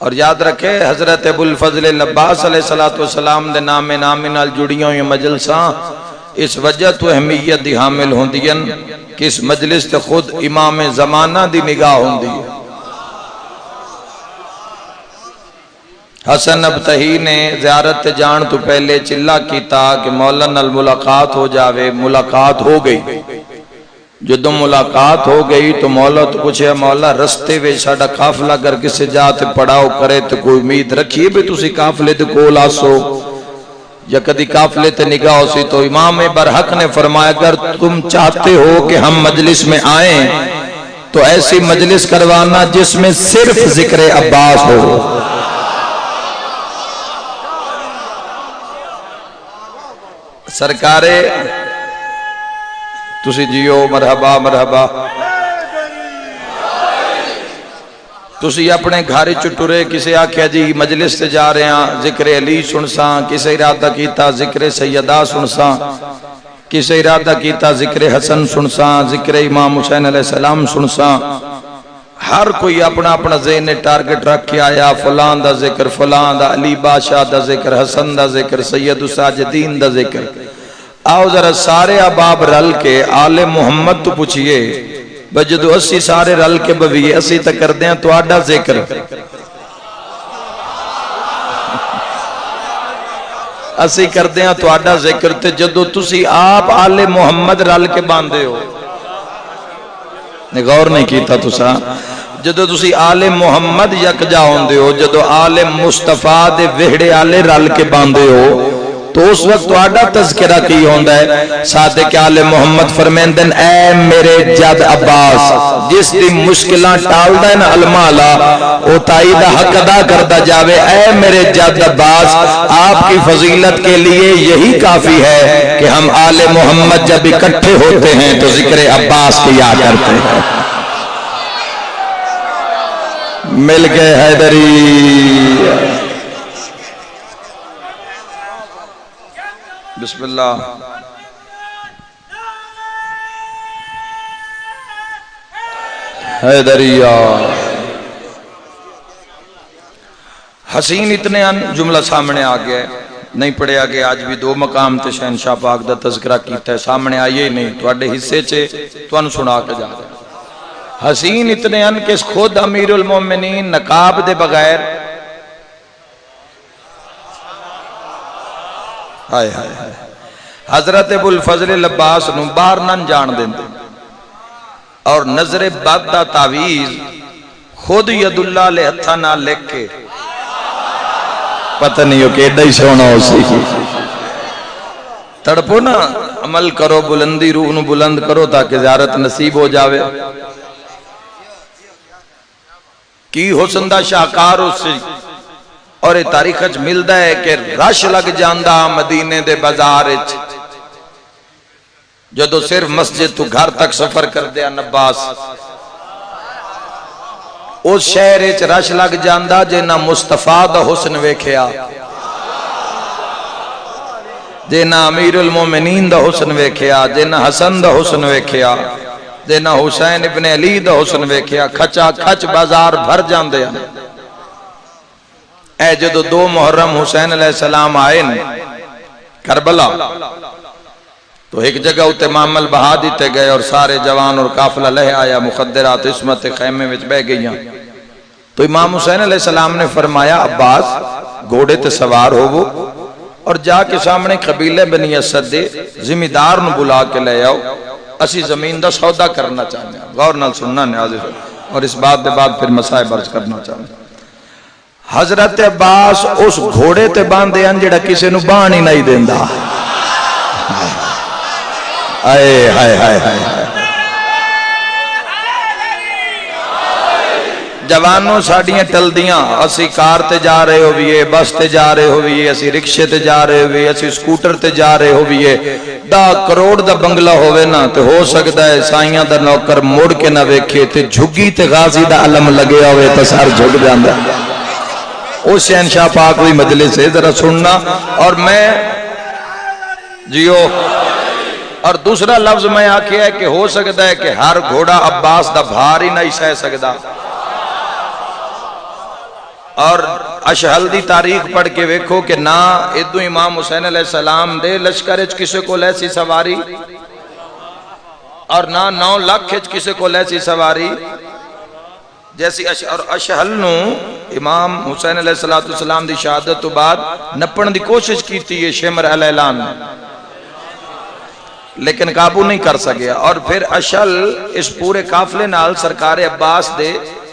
اور یاد رکھے حضرت ابو الفضل العباس علیہ السلام دے نام نال جڑیاں ہوئی مجلساں اس وجہ تو اہمیت دی حامل ہوندیاں کہ اس مجلس تے خود امام زمانہ دی نگاہ ہوندی ہے۔ حسن ابتہی نے زیارت جان تو پہلے چلا کیتا کہ مولا نال ملاقات ہو جاوے، ملاقات ہو گئی۔ جدو ملاقات ہو گئی تو مولا تو پوچھے مولا رستے وے ساڈا قافلہ اگر کسے جاتے پڑاؤ کرے تو کوئی امید رکھیے بھی تسی قافلے تے کول آسو یا کدی قافلے تے نگاہ ہو سی؟ تو امام برحق نے فرمایا اگر تم چاہتے ہو کہ ہم مجلس میں آئیں تو ایسی مجلس کروانا جس میں صرف ذکر عباس ہو۔ سرکارے تسی جیو مرحبا مرحبا، تسی اپنے گھاری چٹورے کسے آکھیا جی مجلس سے جا رہے ہیں ذکر علی سنساں، کسے ارادہ کیتا ذکر سیدہ سنساں، کسے ارادہ کیتا ذکر حسن سنساں، ذکر امام حسین علیہ السلام سنساں۔ ہر کوئی اپنا اپنا ذہن ٹارگٹ رکھ کے آیا، فلان دا ذکر، فلان دا علی بادشاہ دا ذکر، حسن دا ذکر، سید الساجدین دا ذکر۔ آؤ ذرا سارے احباب رل کے آل محمد تو پوچھئے بجدو اسی سارے رل کے بویے اسی تک کر دیں تو آڈا ذکر اسی کر دیں تو آڈا ذکر تے جدو تسی آپ آل محمد رل کے باندھے ہو، غور نہیں کیتا تسا، جدو تسی آل محمد یک جا ہوندے ہو، جدو آل مصطفیٰ دے وہڑے آلے رل کے باندھے ہو تو اس وقت تو آڈا تذکرہ کی ہوندہ ہے۔ صادق آل محمد فرمیندن اے میرے جد عباس، جس دی مشکلہ ٹال دا ہے نا المالا او تائیدہ حق ادا کردہ جاوے، اے میرے جد عباس آپ کی فضیلت کے لیے یہی کافی ہے کہ ہم آل محمد جب اکٹھے ہوتے ہیں تو ذکر عباس کیا کرتے ہیں۔ مل گئے حیدری، بسم اللہ۔ حیدریہ حسین اتنے ان جملہ سامنے آگیا ہے، نہیں پڑھے آگے آج بھی دو مقام تے شہنشاہ پاک دا تذکرہ کیتا ہے، سامنے آئیے ہی نہیں تو اڈے حصے چے تو ان سنا کے جا رہے۔ حسین اتنے ان کہ خود امیر المومنین نقاب دے بغیر ہائے ہائے ہائے حضرت ابو الفضل العباس نو باہر نن جان دیں دے اور نظر بد دا تعویز خود ید اللہ لے ہتھا نہ لکھ کے پتہ نہیں ہو کہ ایڈا ہی سونا ہو سی تڑپو نا، عمل کرو، بلندی روح نو بلند کرو تاکہ زیارت نصیب ہو جاوے۔ کی حسن دا شاہکار اس سے اور تاریخ اچ ملدا ہے کہ رش لگ جاندہ مدینے دے بازار اچ جدو صرف مسجد تو گھر تک سفر کر دیا نباس، اس شہر اچ رش لگ جاندہ جنہ مصطفیٰ دا حسن ویکھیا، جنہ امیر المومنین دا حسن ویکھیا، جنہ حسن دا حسن ویکھیا، جنہ حسین ابن علی دا حسن ویکھیا، کھچا کھچ بازار بھر جاندے ہیں۔ اے جدو دو محرم حسین علیہ السلام آئے کربلا تو ایک جگہ اتے معمل بہا دیتے گئے اور سارے جوان اور قافلہ لہ آیا، مخدرات عصمت خیمے وچ بہ گئیاں۔ تو امام حسین علیہ السلام نے فرمایا عباس گھوڑے تے سوار ہو وہ اور جا کے سامنے قبیلے بنی اسد دے زمیندار نو بلا کے لے آؤ، اسی زمین دا سودا کرنا چاہنے ہیں۔ غور نال سننا نیازی اور اس بات دے بعد پھر مسائل برز کرنا چاہنے ہیں۔ حضرت عباس اس گھوڑے تے باندھے ہیں جڑا کسے نو بان ہی نہیں دیندہ، آئے ہائے ہائے ہائے جوانوں ساڑیاں ٹل دیاں، اسی کار تے جا رہے ہو بھی ہے، بس تے جا رہے ہو بھی ہے، اسی رکشے تے جا رہے ہو بھی ہے، اسی سکوٹر تے جا رہے ہو بھی ہے، دا کروڑ دا بنگلہ ہوئے نا تو ہو سکتا ہے سائیاں دا نوکر موڑ کے نہ ویکھے تے جھگی تے غازی دا علم لگے ہوئے تو سار جھگ جاندہ۔ او شہنشاہ پاک ہوئی مجلس ہے ذرا سننا، اور میں جیو اور دوسرا لفظ میں آکھیا ہے کہ ہو سکتا ہے کہ ہر گھوڑا عباس دا بھار ہی نہیں سہ سکتا، اور اشہل دی تاریخ پڑھ کے ویکھو کہ نہ ادو امام حسین علیہ السلام دے لشکر اچ کسے کو لیسی سواری اور نہ 9 لاکھ اچ کسے کو لیسی سواری جیسی اور اشہل نو امام حسین علیہ السلام دی شہادت تو بعد نپن دی کوشش کی تھی یہ شمر الاعلان لیکن قابو نہیں کر سکیا اور پھر اشہل اس پورے قافلے نال سرکار عباس دے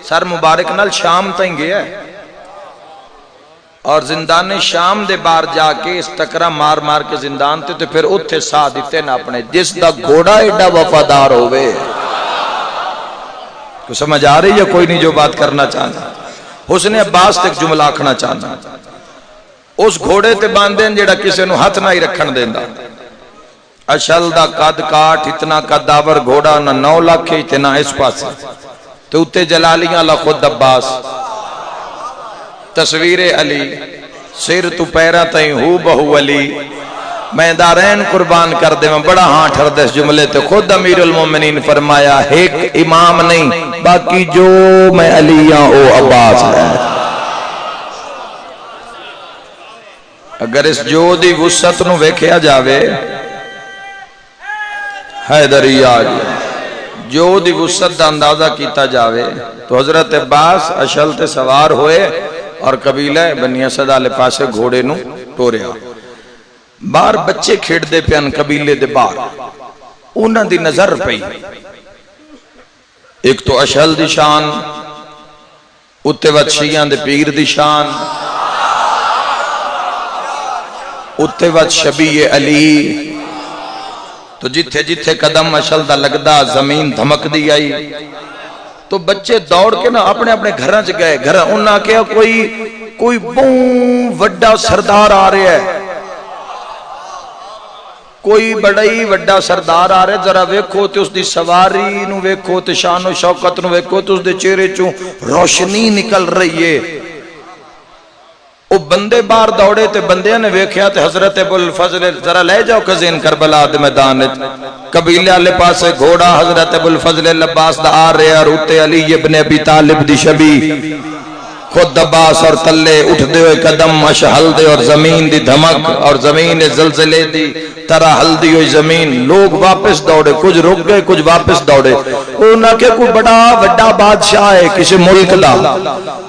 سر مبارک نال شام تائیں گیا ہے اور زندان شام دے بار جا کے اس ٹکرا مار مار کے زندان تے تو پھر اتھے سا دیتے نہ اپنے جس دا گھوڑا ایڈا وفادار ہوئے کو سمجھ آ رہی ہے کوئی نہیں جو بات کرنا چاہنا حسن عباس تک جملہ آکھنا چاہنا اس گھوڑے تے باندھیں جیڑا کسے نو ہاتھ نہ ہی رکھن دیندہ اشل دا قد کاٹ اتنا قداور گھوڑا نہ 9 لاکھ ہی نہ اس پاس تو اتے جلالیاں لخود عباس تصویر علی سر تو پیرا تائیں ہو بہو علی میں دارین قربان کر دے میں بڑا ہاں ٹھر دے اس جملے تے خود امیر المومنین فرمایا ایک امام نہیں باقی جو میں علیاں او عباس ہے اگر اس جو دی وسط نو ویکھیا جاوے حیدری آج جو دی وسط دا اندازہ کیتا جاوے تو حضرت عباس اشل تے سوار ہوئے اور قبیلہ بنی اسد والے پاسے گھوڑے نو ٹوریا بار بچے کھیڑ دے پیان قبیلے دے بار انہاں دی نظر پئی ایک تو اشل دی شان اتے وقت شیعان دے پیر دی شان اتے وقت شبیہ علی تو جتھے جتھے قدم اشل دا لگدا زمین دھمک دی آئی تو بچے دوڑ کے نا اپنے اپنے گھراں چ گئے گھر انہاں کہا کوئی بوں وڈا سردار آ رہے ہے کوئی بڑائی وڈا سردار آ رہے ذرا ویکھو تے اس دی سواری نو ویکھو تے شان و شوکت نو ویکھو تے اس دے چہرے چوں روشنی نکل رہی ہے وہ بندے بار دوڑے تے بندیاں نے ویکھیا تے حضرت ابو الفضل ذرا لے جاؤ کزین کربلا دے میدان قبیلے والے پاسے گھوڑا حضرت ابو الفضل العباس دا آ رہے اور اتے علی ابن ابی طالب دی شبی خود عباس اور تلے اٹھ دے ہوئے قدم اشہل دے اور زمین دی دھمک اور زمین زلزلے دی طرح ہل دی ہوئی زمین لوگ واپس دوڑے کچھ رک گئے کچھ واپس دوڑے انہاں کہ کوئی بڑا وڈا بادشاہ ہے کسی ملک دا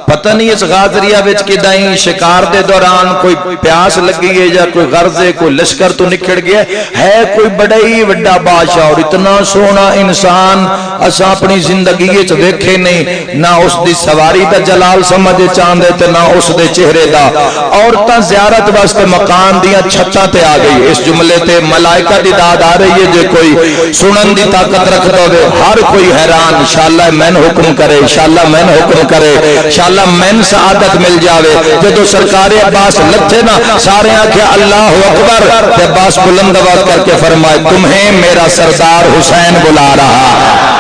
پتہ نہیں اس غازریہ وچ کدائیں شکار دے دوران کوئی پیاس لگی ہے یا کوئی غرض ہے کوئی لشکر تو نکڑ گیا ہے کوئی بڑا ہی وڈا بادشاہ اور اتنا سونا انسان اسا اپنی زندگی وچ ویکھے نہیں نہ اس دی سواری دا جلال سمجھ چاندے تے نہ اس دے چہرے دا عورتاں زیارت واسطے مکان دیاں چھتاں تے آ گئی اس جملے تے ملائکہ دی داد آ رہی ہے جو کوئی سنن دی طاقت رکھ دو ہر کوئی حیران انشاءاللہ میں حکم کرے انشاءاللہ میں حکم کرے انشاءاللہ میں سعادت مل جاوے جدو سرکار عباس لتھے نا سارے آنکھیں اللہ اکبر تے عباس بلند آواز کر کے فرمائے تمہیں میرا سردار حسین بلا رہا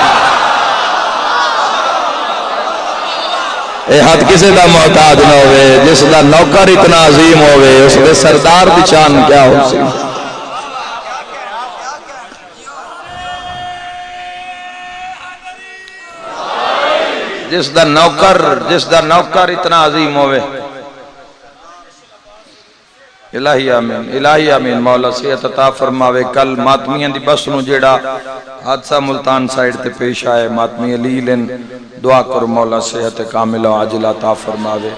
اے حد کسی دا محتاج نہ ہوئے جس دا نوکر اتنا عظیم ہوئے اس دے سردار دی شان کیا ہو سی جس دا نوکر اتنا عظیم ہوئے الہی آمین مولا صحت عطا فرماوے کل ماتمیاں دی بس نو جیڑا حادثہ ملتان سائیڈ تے پیش آئے ماتمی علی لین دعا کرو مولا صحت کامل و عاجل عطا فرماوے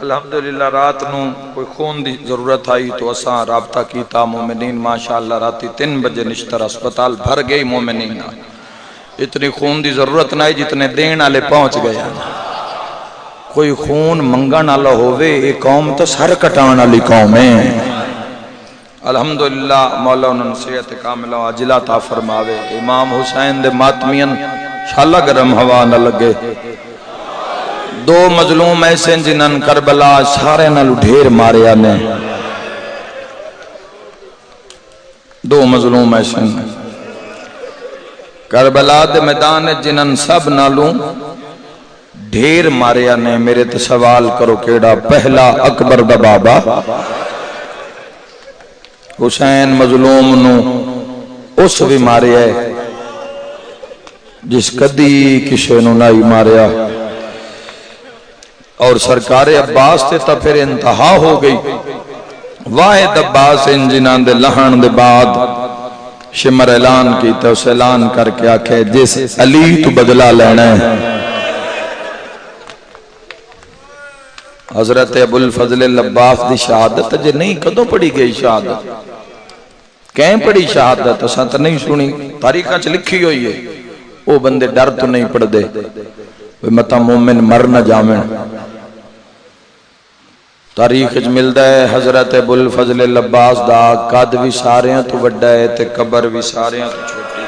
الحمدللہ رات نو کوئی خون دی ضرورت آئی تو اساں رابطہ کیتا مومنین ماشاءاللہ راتی 3 بجے نشتر اسپتال بھر گئی مومنین اتنی خون دی ضرورت نہ جتنے دین آلے پہنچ گیا کوئی خون منگن آلہ ہوئے ایک قوم تو سر کٹان آلی قوم ہے الحمدللہ مولا انہوں صحت کاملہ و عاجلہ عطا فرماوے امام حسین دے ماتمین شاللہ گرم ہوا نہ لگے 2 مظلوم ایسے جنہاں کربلا سارے نالو ڈھیر ماریا نے 2 مظلوم ایسے کربلا دے میدان جنہاں سب نالو ڈھیر ماریا نے میرے تے سوال کرو کیڑا پہلا اکبر دا بابا حسین مظلوم نو اس بھی ماریا ہے جس کدی کسے نو نائی ماریا اور سرکار عباس تے تا پھر انتہا ہو گئی. واحد عباس ان جنان دے لہن دے بعد شمر اعلان کیتا، اس اعلان کر کے آکھے جس علی تو بدلہ لینا ہے. حضرت ابو الفضل العباس دی شہادت جے نہیں کدوں پڑھی گئی شہادت؟ کہیں پڑھی شہادت؟ اساں تو نہیں سنی، تاریخاں چ لکھی ہوئی ہے. وہ بندے ڈر تو نہیں پڑھ دے متا مومن مر نہ جاویں. تاریخ وچ ملدا ہے حضرت ابو الفضل العباس دا قد بھی ساریاں تو وڈا ہے تے قبر بھی ساریاں تو چھوٹی.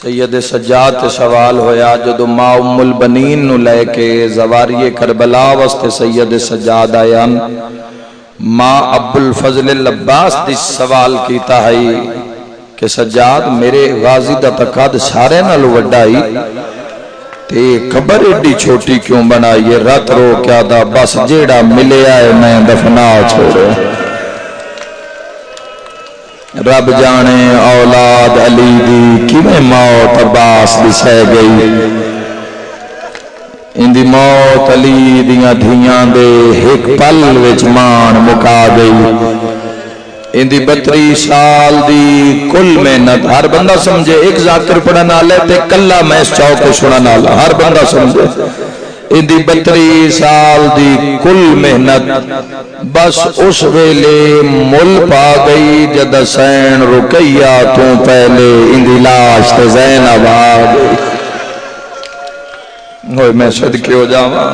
سید سجاد تے سوال ہویا جدو ماں ام البنین نو لے کے زواری کربلا واسطے سید سجاد آیا، ماں ابو الفضل العباس دی سوال کیتا ہے کہ سجاد میرے غازی دا قد سارے نال وڈا ہی تے قبر ایڈی چھوٹی کیوں بنائی ہے؟ رات رو کیا دا بس جیڑا ملے آئے میں دفنا چھوڑے. رب جانے اولاد علی دی کیویں موت عباس دی سہ گئی. ان دی موت علی دیاں دھیاں دے ایک پل وچ مان مکا گئی. ان دی 32 سال دی کل محنت ہر بندہ سمجھے ایک ذاکر پڑھن والے تے کلا میں اس چوک سنن والا ہر بندہ سمجھے. ان دی 32 سال دی کل محنت بس اس ویلے مل پا گئی جد حسین رقیہ تو پہلے ان دی لاش تے زینب آ گئی. ہوئے میں صدقے ہو جاواں،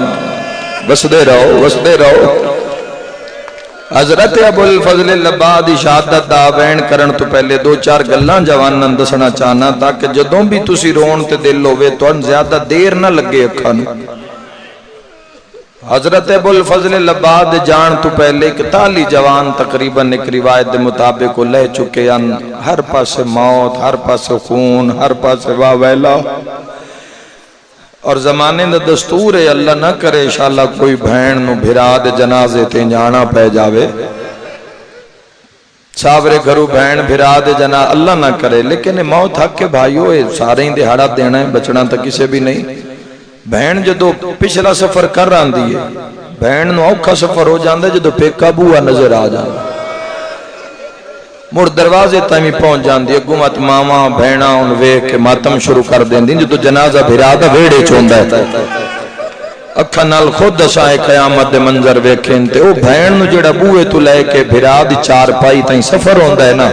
وسدے رہو وسدے رہو. حضرت ابو الفضل العباس دی شہادت دا بیان کرن تو پہلے 2-4 گلاں جواناں دسنا چاہنا تاکہ جدوں بھی تسی رون تے دل ہوے تہن زیادہ دیر نہ لگے اکھاں نوں. حضرت ابو الفضل العباس دے جان تو پہلے 41 جوان تقریباً ایک روایت دے مطابق کو لہ چکے ہیں. ہر پاسے موت، ہر پاسے خون، ہر پاسے واہ ویلا. اور زمانے دا دستور ہے اللہ نہ کرے انشاءاللہ کوئی بہن نو بھرا دے جنازے تے جانا پہ جاوے، ساورے گھرو بہن بھرا دے جنا اللہ نہ کرے. لیکن موت حق کے بھائیو سارے ہی دہاڑا دینا ہے، بچنا تو کسے بھی نہیں. بہن جدو پچھلا سفر کر رہا دی ہے بہن نو اوکھا سفر ہو جاندے جدو پیکا بوہ نظر آ جاندے مڑ دروازے تائیں پہنچ جاندی ہے. اگومت ماما بہنا ان ویک کے ماتم شروع کر دیں دی جدو جنازہ بھرا دا ویڑے چوندہ ہے. اکھا نال خود دسائے قیامت دے منظر ویکھیں تے او بہن نو جڑا بوئے تو لے کے بھرا دی 4 پائی تائیں سفر ہوندہ ہے نا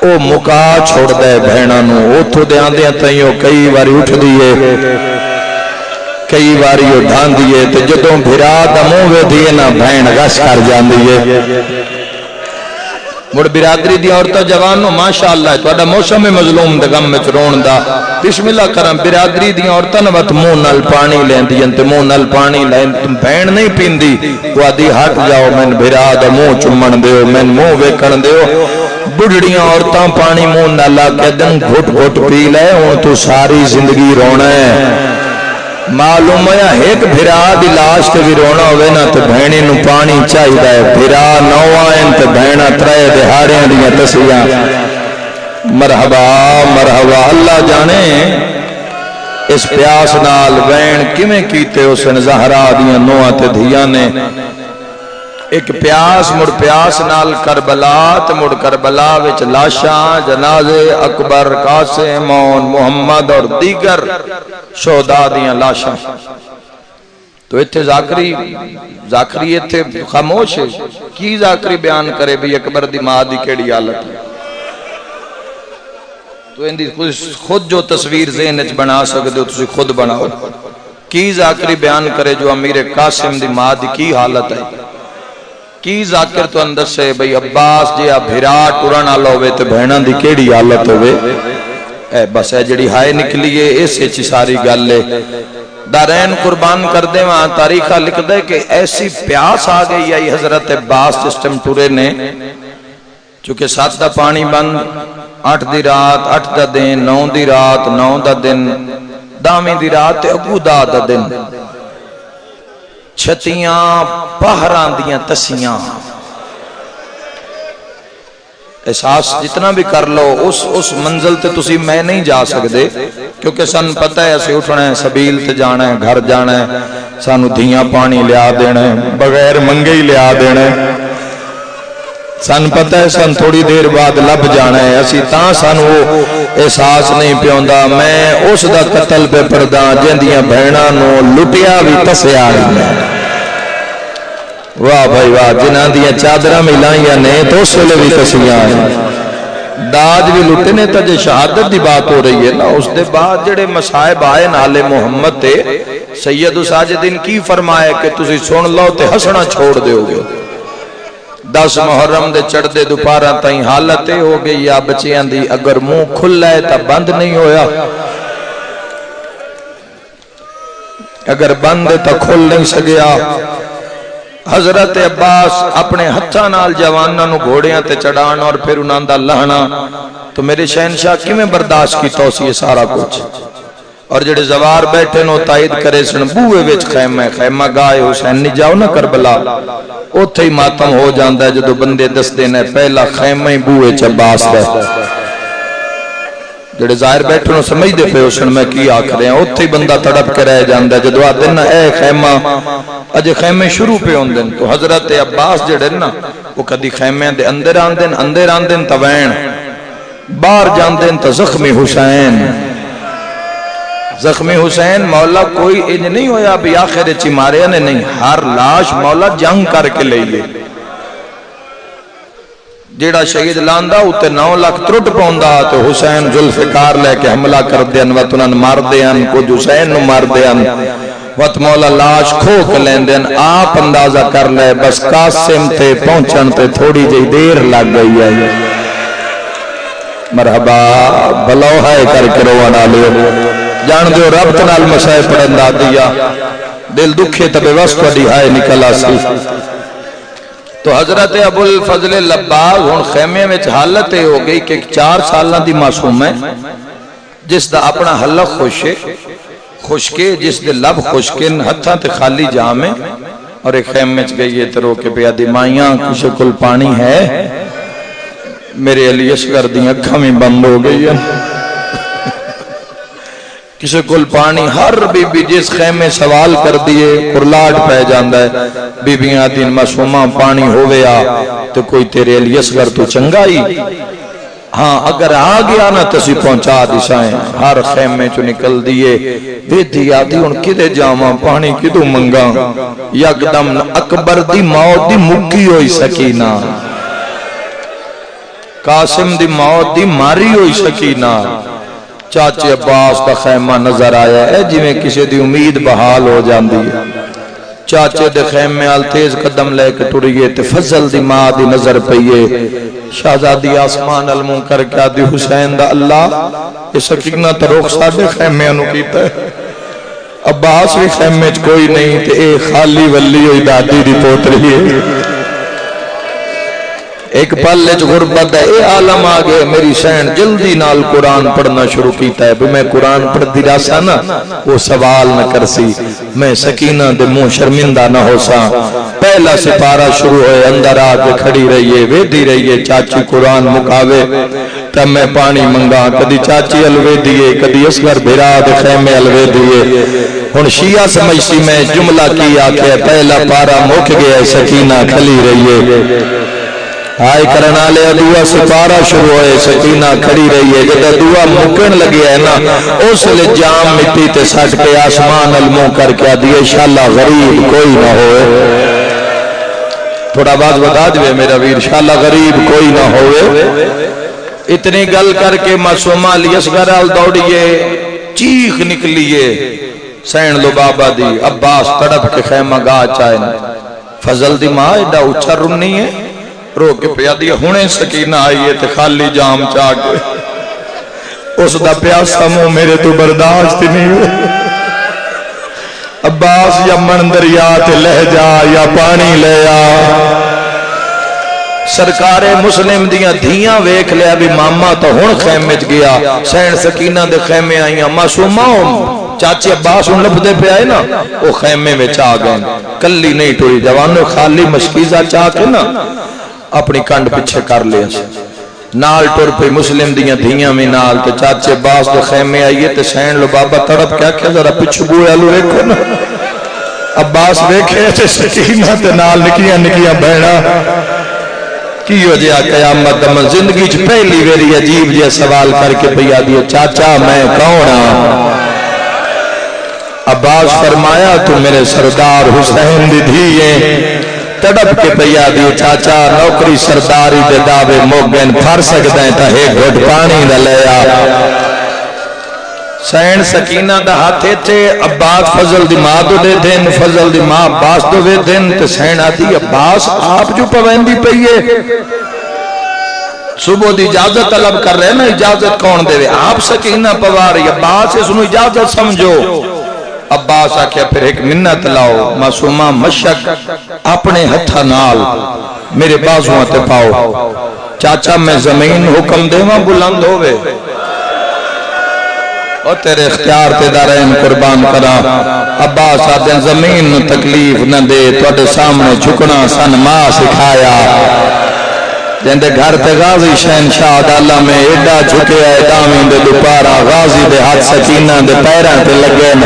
او مکا چھوڑ دے بہنہ نو. او تو دے آندے تائیوں کئی واری اٹھ دیئے کئی واری اٹھان دیئے تے جدوں بھرا دا مووے دیئے نا بہن غش کر جان دیئے. مڑ برادری دی عورتہ جوانوں ماشاءاللہ تو اڈا موسم مظلوم دے غم میں چرون دا بسم اللہ کرم. برادری دی عورتہ نوات مون نال پانی لین دی انتے مون نال پانی لین تم بہن نہیں پین دی وہ آدھی ہٹ جاؤ من براد مون چمن دیو من مون ویکن دیو. بڑھڑیاں عورتاں پانی مون نالا کے دن گھٹ گھٹ پی لے ہوں تو ساری زندگی رونا ہے. معلوم ہے ایک بھرا دی لاش کے بھی رونا ہوئے نا تو بہنی نو پانی چاہی دائے. بھرا نوائن تو بہنہ ترے دہاڑیاں دیاں تسیاں. مرحبا مرحبا. اللہ جانے اس پیاس نال بین کمیں کیتے اسن زہرا دیاں نوہ تے دھیاں نے. ایک پیاس مڑ پیاس نال کربلا تے مڑ کربلا وچ لاشاں جنازے اکبر قاسم محمد اور دیگر شہداء دیاں لاشاں. تو اتھے ذاکری اتھے خاموش ہے کی ذاکری بیان کرے بھی اکبر دی ماں دی کیڑی حالت ہے. تو ان دی خود جو تصویر ذہن وچ بنا سکتے ہو تسی خود بناؤ. کی ذاکری بیان کرے جو امیر قاسم دی ماں دی کی حالت ہے. کی ذاکر تو اندر سے بھئی عباس جی بھرا ٹورن آلہ ہوئے تو بہنان دی کیڑی حالت ہوئے. اے بس اے جڑی ہائے نکلیے ایسے چی ساری گل لے دارین قربان کر دے وہاں تاریخہ لکھ دے کہ ایسی پیاس آگئی آئی حضرت عباس سسٹم ٹورے نے چونکہ 7 دا پانی بند 8 دی رات 8 دا دن 9 دی رات 9 دا دن 10 دی رات اگو دا دن چھتیاں پہران دیاں تسیاں. احساس جتنا بھی کر لو اس منزل تے تسی میں نہیں جا سکتے، کیونکہ سن پتہ ہے اسی اٹھنا ہے، سبیل تے جانا ہے، گھر جانا ہے، سانو دھیاں پانی لیا دینا ہے، بغیر منگے ہی لیا دینا ہے، سن پتہ ہے سن تھوڑی دیر بعد لب جانا ہے، اسی تاں سن وہ احساس نہیں پیوندا۔ میں اس دا قتل پہ پڑدا جندیاں بہناں نو لٹیا بھی تسیا نہیں۔ واہ بھائی واہ، جنہاں دیاں چادراں ملائیاں نے تو اس ویلے بھی تسیاں ہیں، داج بھی لٹے نے، تو جے شہادت دی بات ہو رہی ہے نا، اس دے بعد جڑے مصائب آئے نالے محمد تے سید الساجدین کی فرمایا کہ تسی سن لو تے ہسنا چھوڑ دیو گے۔ 10 محرم دے چڑھ دے دوپہرہ تائیں حالت ہو گئی یا بچیاں دی اگر منہ کھلا ہے تا بند نہیں ہویا، اگر بند ہے تا کھل نہیں سکیا۔ حضرت عباس اپنے ہتھاں نال جواناں نو گھوڑیاں تے چڑھان اور پھر انہاں دا لہنا، تو میرے شہنشاہ کیویں برداشت کی توسی سارا کچھ، اور جڑے زوار بیٹھے نو تائید کرے سن بوئے وچ خیمہ گائے حسین نہیں جاؤ نا کربلا، اوتھے ہی ماتم ہو جاندا ہے جدو بندے دس دینا ہے پہلا خیمہ ہی بوئے چ عباس دا، جڑے ظاہر بیٹھے نو سمجھ دے پہ حسن میں کی آکھ رہے ہیں، اوتھے ہی بندہ تڑپ کے رہ جاندا ہے جدو آدھے نا اے خیمہ اجے خیمے شروع پہ ہوں دن، تو حضرت عباس جڑے نا وہ کدی خیمے دے اندر آندن توین باہر جاندن تا زخمی حسین مولا کوئی انج نہیں ہویا بھی آخر چی مارے نے، نہیں، ہر لاش مولا جنگ کر کے لئیے، جیڑا شہید لاندا ہوتے 9 لاکھ ترٹ پوندا تو حسین ذوالفقار لے کے حملہ کر دیاں وطنان مار دیاں کچھ حسین نو مار دیاں وط مولا لاش کھوک لین دین۔ آپ اندازہ کر لے بس قاسم تے پہنچن تے تھوڑی جی دیر لگ گئی ہے، مرحبا بلو ہے کر کے روانا لے جان دیو رب تنال مسائے پڑھندا دیا دل دکھے تبے وس کو دی ہائے نکلا سی۔ تو حضرت ابو الفضل لباغ ہون خیمے میں حالت ہو گئی کہ 4 سالہ دی معصوم ہے جس دا اپنا حلق خوشکے جس دے لب خوشکن ہتھاں تے خالی جامے، اور ایک خیمے میں گئی ہے ترو کے پیا دی مائیاں کسے کل پانی ہے، میرے علی اصغر دی اکھاں میں بند ہو گئی ہے، کسے کل پانی، ہر بی بی جس خیمے سوال کر دیئے قرلاٹ پہ جاندہ ہے، بی بیاں دین معصومہ پانی ہویا تو کوئی تیرے علی اصغر تو چنگائی، ہاں اگر آ گیا نا تسی پہنچا دیسائیں، ہر خیمے چو نکل دیئے بیدی آدھی ان کدے جاما پانی کدو منگا، یکدم اکبر دی موت دی مکی ہوئی سکینہ، قاسم دی موت دی ماری ہوئی سکینہ، چاچے عباس کا خیمہ نظر آیا ہے جی میں کسی دی امید بحال ہو جاندی ہے، چاچے دے خیمے آل تیز قدم لے کے ٹوڑیے تے فضل دی ماں دی نظر پئیے، شہزادی آسمان علموں کر کے آدھی حسین دا اللہ یہ سکینہ تروخ ساڑھے خیمے انو کیتا ہے، عباس بھی خیمے کوئی نہیں تے اے خالی ولی ہوئی دادی دی پوت رہی ہے، ایک پل جو غربت ہے اے عالم آگے میری شہن جلدی نال قرآن پڑھنا شروع کیتا ہے، بھی میں قرآن پڑھ دی راسا نا وہ سوال نہ کرسی، میں سکینہ دے منہ شرمندہ نہ ہو سا، پہلا سپارہ شروع ہوئے اندر آگے کھڑی رہیے ویدی رہیے چاچی قرآن مکاوے تب میں پانی منگا، کدی چاچی الوے دیئے کدی اصغر بھرا دے خیمے الوے دیئے، ہن شیعہ سمجھسی میں جملہ کی آکے پہلا پارا مک گیا سکینہ کھلی رہیے، آئے کرنا لے دعا سپارہ شروع ہوئے سکینہ کھڑی رہی ہے، جب دعا مکن لگی ہے نا اس لئے جام مٹی تے سٹ کے آسمان علموں کر کے دیئے انشاءاللہ غریب کوئی نہ ہوئے، تھوڑا باز بتا دیئے میرا ویر انشاءاللہ غریب کوئی نہ ہوئے، اتنی گل کر کے معصومہ علی اصغر آل دوڑیے چیخ نکلیے، سین لو بابا دی عباس تڑپ کے خیمہ گاہ چاہے فضل دی ماں ایڈا اچھا رنی ہے، رو کے پیا دیا ہونے سکینہ آئیے تے خالی جام چاکے اس دا پیاسا منہ میرے تو برداشت نہیں ہوئے، عباس یا مندر یا تے لہ جا یا پانی لے آ، سرکار مسلم دیاں دھیاں ویکھ لیا بھی ماما تو ہون خیمے گیا، سین سکینہ دے خیمے آئیاں معصومہ چاچے عباس ان لب دے پہ آئے نا وہ خیمے میں چاہ گئے، کلی نہیں ٹوری جوانوں خالی مشکیزہ چاہ کے نا اپنی کنڈ پچھے کر لیا، نال ٹر پہ مسلم دیاں دھیاں میں نال تے چاچے باس دے خیمے آئیے تے سین لو بابا تڑپ کیا کیا ذرا پچھو بوئے آلو ریکھو نا عباس ویکھے تے سکینہ تے نال نکیاں نکیاں بہنا کی ہو جیا قیامت دمن زندگی چ پہلی ویری عجیب جیا سوال کر کے پیا دیو چاچا میں کون ہاں؟ عباس فرمایا تو میرے سردار حسین دی دھیے تڑپ کے پیا دیو چاچا نوکری سرداری دے دعوے موگن پھر سکتا ہے تا ہے گھٹ پانی دا لیا سین سکینہ دا ہاتھے تھے عباس فضل دی ماں دو دے دن فضل دی ماں عباس دو دے دن تے سین آتی عباس آپ جو پویندی پئیے صبح دی اجازت طلب کر رہے ہیں نا اجازت کون دے آپ سکینہ پواری عباس اس نے اجازت سمجھو عباس آکھیا پھر ایک منت لاؤ معصومہ مشک اپنے ہتھا نال میرے بازوਆਂ تے پاؤ چاچا میں زمین حکم دیواں بلند ہوئے اور تیرے اختیار تے دارین قربان کرا عباس آدھیں زمین تکلیف نہ دے توڑے سامنے جھکنا سن ماں سکھایا جندے گھر تے غازی شہنشاہ اللہ میں ایڈا جھکے آئے دامین دے دوپارا غازی دے ہاتھ سکینہ دے پیران تے لگین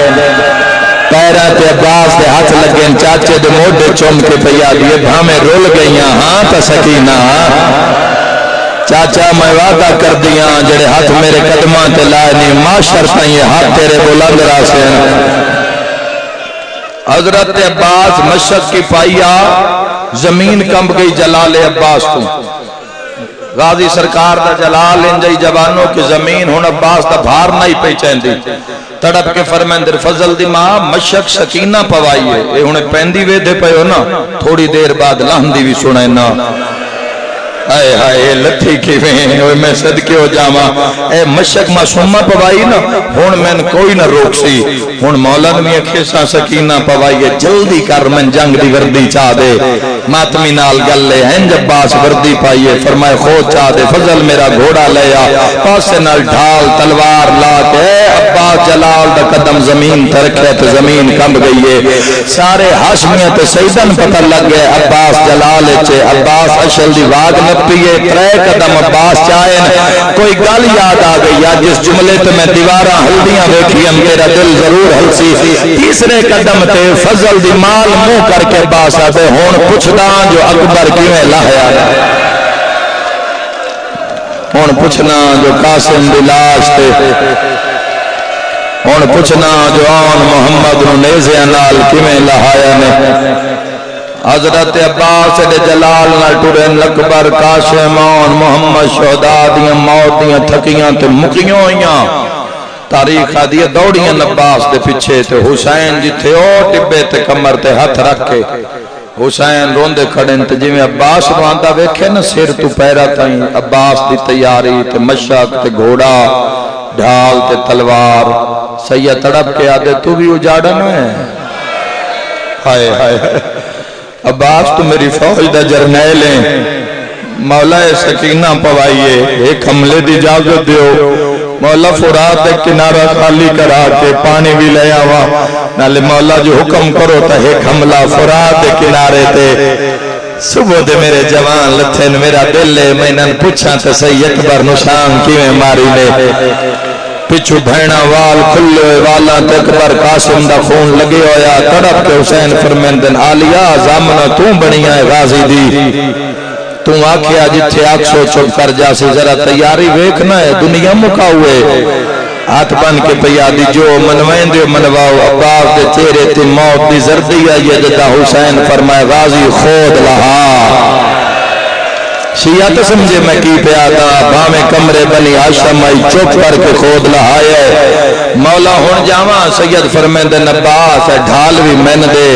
پیران تے عباس دے ہاتھ لگین چاچے دے موڈے چوم کے پیا دیے بھامے رول گئیاں ہاں تا سکینہ چاچا میں وعدہ کر دیا جڑے ہاتھ میرے قدماں تے لائے نہیں معاشر تائیں ہاتھ تیرے بلند راسے حضرت عباس مشک کی پائیا زمین کمب گئی جلال عباس کو غازی سرکار دا جلال ان جائی جوانوں کی زمین ہون عباس دا بھار نہیں پہچین دی تڑپ کے فرمیندر فضل دی ماں مشک سکینہ پوائیے اے انہیں پیندی وے دے پہ ہو نا تھوڑی دیر بعد لہندی بھی سنائے نا آئے آئے لتھی کی وہیں میں صدقے ہو جاما اے مشک معصومہ پوائی نا ہون میں کوئی نہ روک سی ہون مولا نے کھیسا سکینہ پوائیے جلدی کر من جنگ دی وردی چاہ دے ماتمی نال گل لے ہیں جب باس وردی پائیے فرمائے خود چاہ دے فضل میرا گھوڑا لیا پاسے نال ڈھال تلوار لا کے عباس جلال دا قدم زمین ترکھے تو زمین کمب گئیے سارے حاشمیت سیدن پتہ لگ گئے عباس جلال چے عباس اشل دی واگ نہ پیے ترے قدم عباس چاہیں کوئی گل یاد آ گئی یا جس جملے تے میں دیوارہ ہلدیاں بیٹھیاں میرا دل ضرور ہلسی تیسرے قدم تے فضل دی مال منہ کر کے عباس آتے ہون پوچھدان جو اکبر کیویں لایا ہون پوچھنا جو قاسم دی لاش تے ہون پوچھنا جو آن محمد نو نیزے نال کیویں لایا نے حضرت عباس دے جلال نہ ٹرن اکبر قاسم آن محمد شہداء دیاں موت دیاں تھکیاں تے مکیوں ہویاں تاریخ آدھی دوڑیاں عباس دے پیچھے تے حسین جتھے او ٹبے تے کمر تے ہاتھ رکھ کے حسین روندے کھڑن تے جویں عباس رواندا ویکھے نا سر تو پیرا تائیں عباس دی تیاری تے مشک تے گھوڑا ڈھال تے تلوار سید تڑپ کے آدھے تو بھی اجاڑا نہ ہے ہائے ہائے عباس تو میری فوج دا جرنیل ہیں مولا سکینہ پوائیے ایک حملے دی اجازت دیو مولا فرات ایک کنارہ خالی کرا کے پانی بھی لے آوا نالے مولا جو حکم کرو تا ایک حملہ فرات دے کنارے تے صبح دے میرے جوان لتھن میرا دل لے میں نن پوچھا تے سی اکبر نشان کیویں ماری لے پچھو بھینا وال کھلے والا تکبر قاسم دا خون لگے ہویا تڑپ کے حسین فرمیندن آلیا زامنہ توں بنیا ہے غازی دی توں آکھیا جتھے آکسو چھپ کر جاسی ذرا تیاری ویکھنا ہے دنیا مکا ہوئے ہاتھ بن کے پیادی جو منوین دیو منواؤ عباس دے چہرے تی موت دی زردی آئیے جتا حسین فرمائے غازی خود لہا شیعہ تو سمجھے میں کی پہ آتا بھامے کمرے بنی ہاشم آئی چپ کر کے خود لہائے مولا ہون جاواں سید فرمیندن عباس ڈھال بھی من دے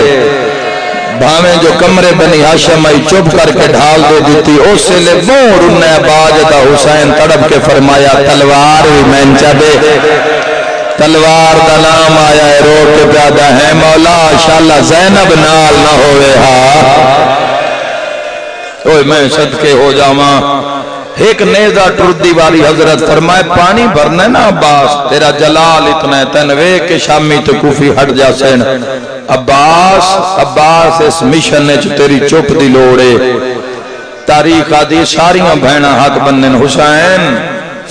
بھامے جو کمرے بنی ہاشم آئی چپ کر کے ڈھال دے دیتی اس سے لے بور انہیں باجتا حسین تڑپ کے فرمایا تلوار بھی من چا دے تلوار دا نام آیا ہے رو کے پیادہ ہے مولا انشاءاللہ زینب نال نہ ہوئے ہاں اوہ میں صدقے ہو جاواں ایک نیزہ ٹردی والی حضرت فرمائے پانی بھرنے نا عباس تیرا جلال اتنا ہے تنوے کے شامی تو کوفی ہٹ جا سین عباس اس مشن نے تیری چپ دی لوڑے تاریخ آدی ساریاں بہنا ہاتھ بنن حسین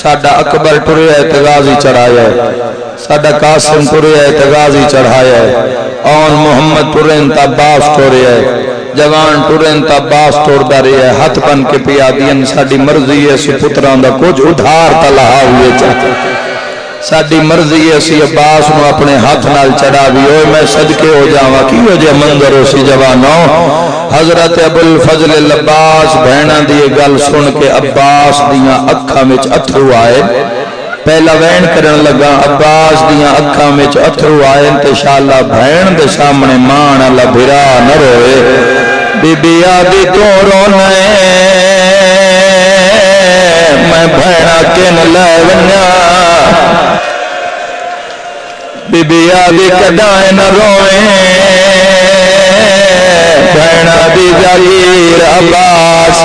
ساڈا اکبر ٹریا ہے تے غازی چڑھایا ہے ساڈا قاسم ٹریا ہے تے غازی چڑھایا ہے اون محمد ٹرین تا عباس ٹریا ہے جوان ٹرین تا عباس ٹردا رہیا ہے ہاتھ بن کے پیا دین ساڈی مرضی ہے سی پتراں دا کچھ ادھار تلا ہوئے چاہتے ساڈی مرضی ہے سی عباس نو اپنے ہاتھ نال چڑھا بھی ہوئے میں صدقے ہو جاواں کی ہو جے منظر ہو سی جوانوں حضرت ابو الفضل العباس بہنا دی گل سن کے عباس دیاں اکھاں وچ اتھرو آئے پہلا وین کرن لگا عباس دیاں اکھاں وچ اتھرو آئے انشاءاللہ بہن دے سامنے مان اللہ بھرا نہ روئے بی بی آدی تو رونا میں بہنا کن لے ونیا بی بی آدی کدائیں نہ روئیں بہنا دی جگیر عباس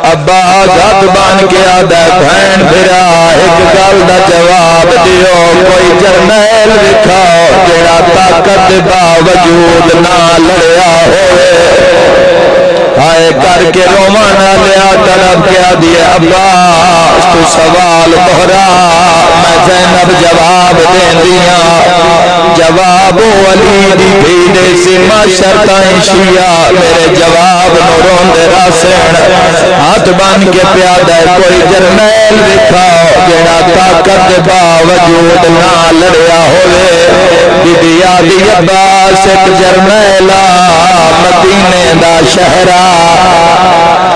عباس ہاتھ بان کے آدھا بہن بھرا ایک گل دا جواب دیو کوئی جرنیل دکھاؤ جڑا طاقت باوجود نہ لڑیا ہوئے ہائے کر کے رومانا لیا طرف کیا دیا عباس تو سوال دہرا میں زینب جواب دیں دیا جواب علی دی بھیدے سے معاشرتائیں شیعہ میرے جواب نورون دے راسین ہاتھ بان کے پیادہ کوئی جرنیل دکھاؤ جڑا طاقت باوجود نہ لڑیا ہوئے بی بی آدی عباس ایک جرنیلا مدینے دا شہرہ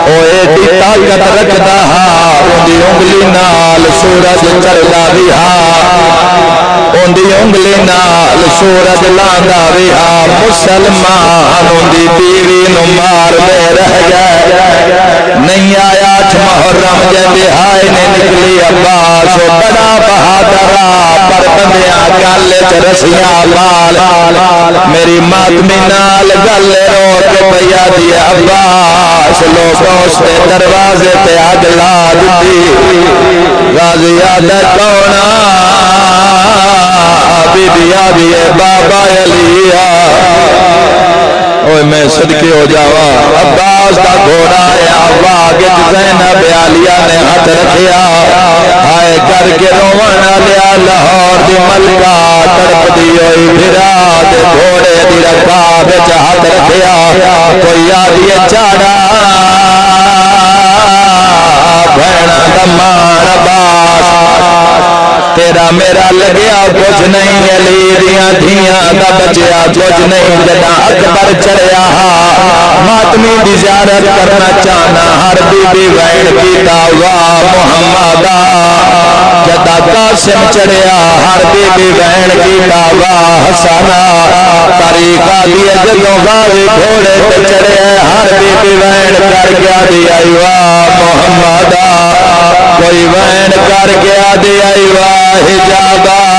اوے دی طاقت رکھدا ہاں اندی انگلی نال سورج چڑھدا بھی ہاں اندی انگلی نال سورج لاندا بھی ہاں مسلمان اندی بیوی نو مار دے رہ گئے نہیں آیا محرم جے ہائے نے نکلی عباس بڑا بہادرہ پر بندیاں گل چ رسیاں لال میری ماتمی نال گل رو کے پیا دی عباس لوگوں سے دروازے تے اگ لا دتی غازی آدھا کونا بی بی آدھی بابا علی اوے میں صدقے ہو جاوا عباس دا گھوڑا ہے آواگ زینب عالیہ نے ہاتھ رکھیا ہائے کر کے رونا لیا لاہور دی ملکہ تڑپ دی ہوئی پھرا دے گھوڑے دی رکاب وچ ہاتھ رکھیا کوئی آدھی چاڑا بہنا دا مان عباس تیرا میرا لگیا کچھ نہیں علی دیاں دھیاں دا بچیا کچھ نہیں جدا اکبر چڑھیا ماتمی دی زیارت کرنا چاہنا ہر بی بی وین کی دعوا محمدہ جدا قاسم چڑھیا ہر بی بی وین کی دعوا حسنہ طریقہ دیئے جدوں غازی گھوڑے تے چڑھے ہر بی بی وین کر گیا دی آئیوا محمدہ کوئی وین کر گیا دی آئیوا حجابہ